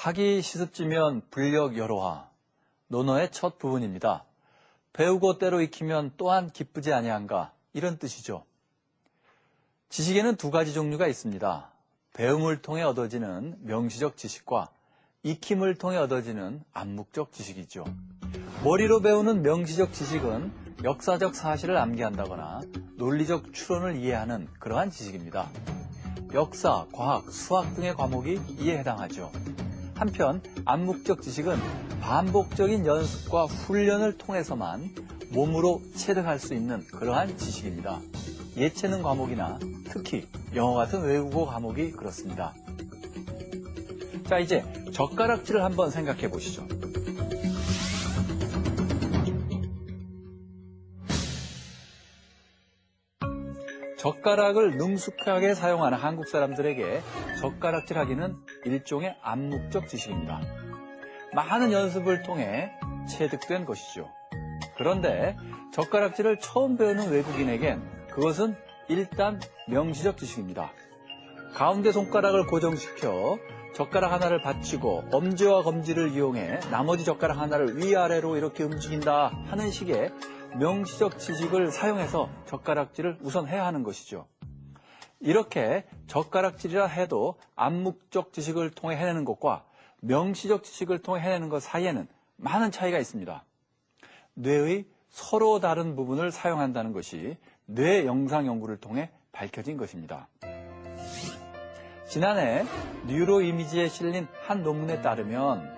학이 시습지면 불력 여로하. 논어의 첫 부분입니다. 배우고 때로 익히면 또한 기쁘지 아니한가, 이런 뜻이죠. 지식에는 두 가지 종류가 있습니다. 배움을 통해 얻어지는 명시적 지식과 익힘을 통해 얻어지는 암묵적 지식이죠. 머리로 배우는 명시적 지식은 역사적 사실을 암기한다거나 논리적 추론을 이해하는 그러한 지식입니다. 역사, 과학, 수학 등의 과목이 이에 해당하죠. 한편 암묵적 지식은 반복적인 연습과 훈련을 통해서만 몸으로 체득할 수 있는 그러한 지식입니다. 예체능 과목이나 특히 영어 같은 외국어 과목이 그렇습니다. 자, 이제 젓가락질을 한번 생각해 보시죠. 젓가락을 능숙하게 사용하는 한국 사람들에게 젓가락질하기는 일종의 암묵적 지식입니다. 많은 연습을 통해 체득된 것이죠. 그런데 젓가락질을 처음 배우는 외국인에겐 그것은 일단 명시적 지식입니다. 가운데 손가락을 고정시켜 젓가락 하나를 받치고 엄지와 검지를 이용해 나머지 젓가락 하나를 위아래로 이렇게 움직인다 하는 식의 명시적 지식을 사용해서 젓가락질을 우선 해야 하는 것이죠. 이렇게 젓가락질이라 해도 암묵적 지식을 통해 해내는 것과 명시적 지식을 통해 해내는 것 사이에는 많은 차이가 있습니다. 뇌의 서로 다른 부분을 사용한다는 것이 뇌 영상 연구를 통해 밝혀진 것입니다. 지난해 뉴로 이미지에 실린 한 논문에 따르면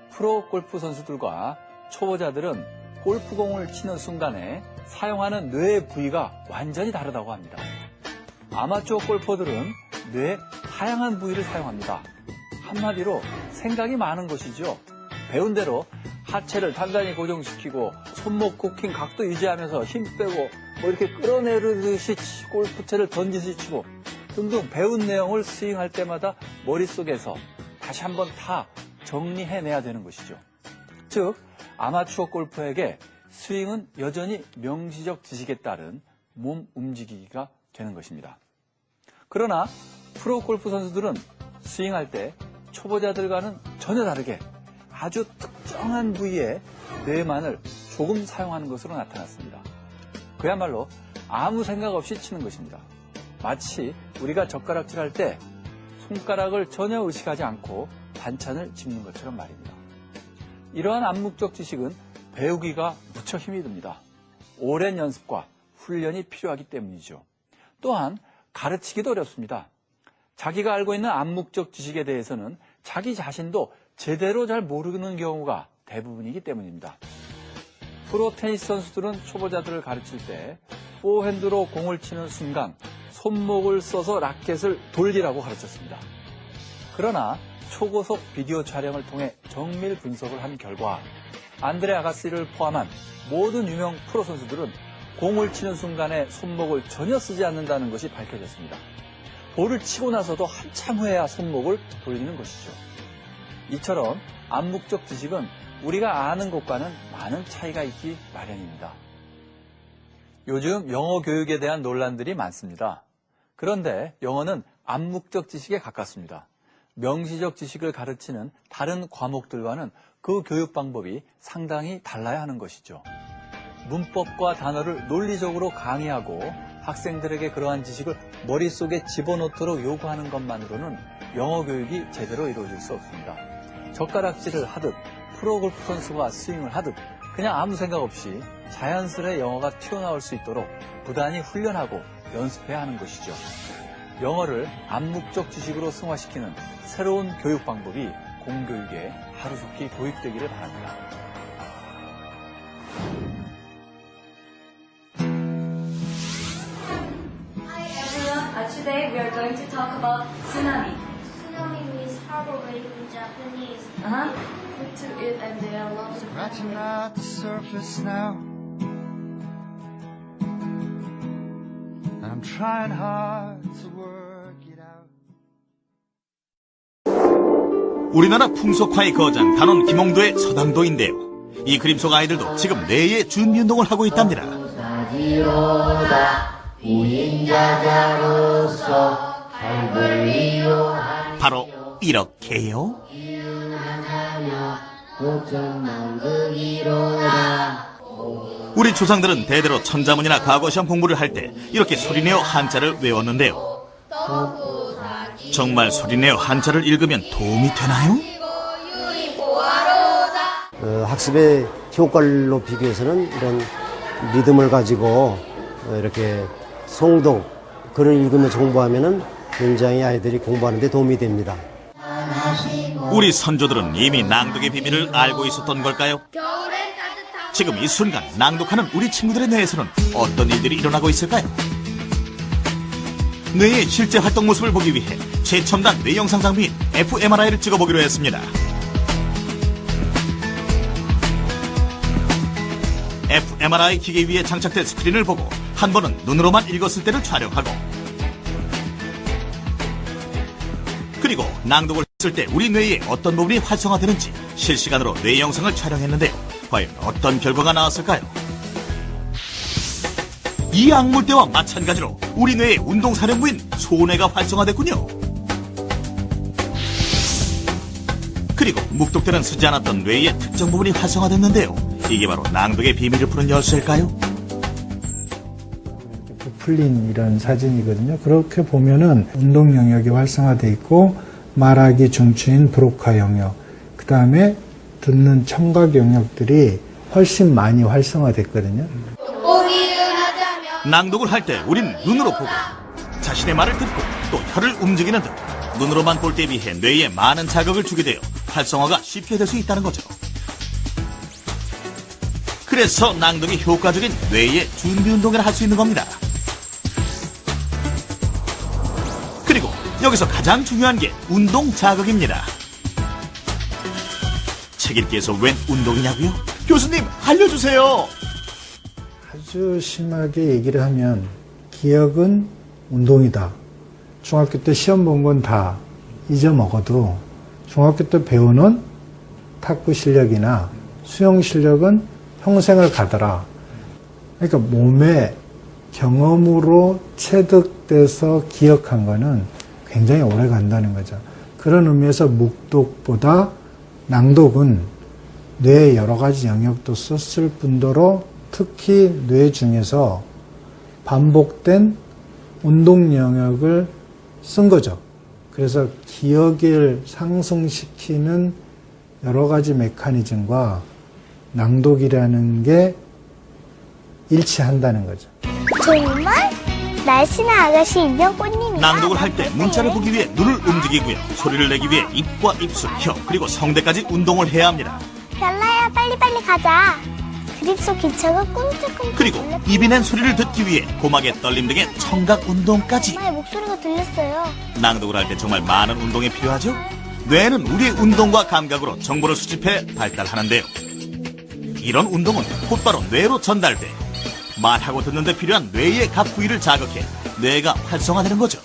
프로 골프 선수들과 초보자들은 골프공을 치는 순간에 사용하는 뇌의 부위가 완전히 다르다고 합니다. 아마추어 골퍼들은 뇌의 다양한 부위를 사용합니다. 한마디로 생각이 많은 것이죠. 배운 대로 하체를 단단히 고정시키고 손목 코킹 각도 유지하면서 힘 빼고 이렇게 끌어내리듯이 골프채를 던지듯이 치고 등등 배운 내용을 스윙할 때마다 머릿속에서 다시 한번 다 정리해내야 되는 것이죠. 즉 아마추어 골퍼에게 스윙은 여전히 명시적 지식에 따른 몸 움직이기가 되는 것입니다. 그러나 프로 골프 선수들은 스윙할 때 초보자들과는 전혀 다르게 아주 특정한 부위의 뇌만을 조금 사용하는 것으로 나타났습니다. 그야말로 아무 생각 없이 치는 것입니다. 마치 우리가 젓가락질할 때 손가락을 전혀 의식하지 않고 반찬을 집는 것처럼 말입니다. 이러한 암묵적 지식은 배우기가 무척 힘이 듭니다. 오랜 연습과 훈련이 필요하기 때문이죠. 또한 가르치기도 어렵습니다. 자기가 알고 있는 암묵적 지식에 대해서는 자기 자신도 제대로 잘 모르는 경우가 대부분이기 때문입니다. 프로 테니스 선수들은 초보자들을 가르칠 때 포핸드로 공을 치는 순간 손목을 써서 라켓을 돌리라고 가르쳤습니다. 그러나 초고속 비디오 촬영을 통해 정밀 분석을 한 결과 안드레 아가시를 포함한 모든 유명 프로 선수들은 공을 치는 순간에 손목을 전혀 쓰지 않는다는 것이 밝혀졌습니다. 볼을 치고 나서도 한참 후에야 손목을 돌리는 것이죠. 이처럼 암묵적 지식은 우리가 아는 것과는 많은 차이가 있기 마련입니다. 요즘 영어 교육에 대한 논란들이 많습니다. 그런데 영어는 암묵적 지식에 가깝습니다. 명시적 지식을 가르치는 다른 과목들과는 그 교육 방법이 상당히 달라야 하는 것이죠. 문법과 단어를 논리적으로 강의하고 학생들에게 그러한 지식을 머릿속에 집어넣도록 요구하는 것만으로는 영어 교육이 제대로 이루어질 수 없습니다. 젓가락질을 하듯 프로골프 선수가 스윙을 하듯 그냥 아무 생각 없이 자연스레 영어가 튀어나올 수 있도록 부단히 훈련하고 연습해야 하는 것이죠. 영어를 암묵적 지식으로 승화시키는 새로운 교육 방법이 공교육에 하루속히 도입되기를 바랍니다. Hi everyone, today we are going to talk about tsunami. Tsunami means harbor wave in Japanese. Look to it and there are lots of Scratching at the surface now. I'm trying hard to work it out. 우리나라 풍속화의 거장 단원 김홍도의 서당도인데요. 이 그림 속 아이들도 지금 뇌의 준비운동을 하고 있답니다. 바로 이렇게요. 우리 조상들은 대대로 천자문이나 과거시험 공부를 할 때 이렇게 소리내어 한자를 외웠는데요. 정말 소리내어 한자를 읽으면 도움이 되나요? 학습의 효과를 높이기 위해서는 이런 리듬을 가지고 이렇게 송독, 글을 읽으면서 공부하면은 굉장히 아이들이 공부하는 데 도움이 됩니다. 우리 선조들은 이미 낭독의 비밀을 알고 있었던 걸까요? 지금 이 순간 낭독하는 우리 친구들의 뇌에서는 어떤 일들이 일어나고 있을까요? 뇌의 실제 활동 모습을 보기 위해 최첨단 뇌 영상 장비인 fMRI를 찍어보기로 했습니다. fMRI 기계 위에 장착된 스크린을 보고 한 번은 눈으로만 읽었을 때를 촬영하고, 그리고 낭독을 했을 때 우리 뇌의 어떤 부분이 활성화되는지 실시간으로 뇌 영상을 촬영했는데요. 과연 어떤 결과가 나왔을까요? 이 약물대와 마찬가지로 우리 뇌의 운동사령부인 소뇌가 활성화됐군요. 그리고 묵독대는 쓰지 않았던 뇌의 특정 부분이 활성화됐는데요. 이게 바로 낭독의 비밀을 푸는 열쇠일까요? 부풀린 이런 사진이거든요. 그렇게 보면은 운동 영역이 활성화되어 있고, 말하기 중추인 브로카 영역, 그 다음에 듣는 청각 영역들이 훨씬 많이 활성화됐거든요. 낭독을 할 때 우린 눈으로 보고 자신의 말을 듣고 또 혀를 움직이는 등 눈으로만 볼 때에 비해 뇌에 많은 자극을 주게 되어 활성화가 쉽게 될 수 있다는 거죠. 그래서 낭독이 효과적인 뇌의 준비 운동을 할 수 있는 겁니다. 그리고 여기서 가장 중요한 게 운동 자극입니다. 책 읽기에서 웬 운동이냐고요? 교수님 알려주세요. 아주 심하게 얘기를 하면 기억은 운동이다. 중학교 때 시험 본 건 다 잊어먹어도 중학교 때 배우는 탁구 실력이나 수영 실력은 평생을 가더라. 그러니까 몸의 경험으로 체득돼서 기억한 거는 굉장히 오래 간다는 거죠. 그런 의미에서 묵독보다 낭독은 뇌의 여러 가지 영역도 썼을 뿐더러 특히 뇌 중에서 반복된 운동 영역을 쓴 거죠. 그래서 기억을 상승시키는 여러 가지 메커니즘과 낭독이라는 게 일치한다는 거죠. 정말? 날씬한 아가씨 인형 꽃님이야. 낭독을 할 때 문자를 보기 위해 눈을 움직이고요. 소리를 내기 위해 입과 입술, 혀, 그리고 성대까지 운동을 해야 합니다. 별나야, 빨리빨리 가자. 그립속 기차가 꿈틀꿈틀. 그리고 입이 낸 소리를 듣기 위해 고막의 떨림 등의 청각 운동까지. 엄마의 목소리가 들렸어요. 낭독을 할 때 정말 많은 운동이 필요하죠? 뇌는 우리의 운동과 감각으로 정보를 수집해 발달하는데요. 이런 운동은 곧바로 뇌로 전달돼 말하고 듣는 데 필요한 뇌의 각 부위를 자극해 뇌가 활성화되는 거죠.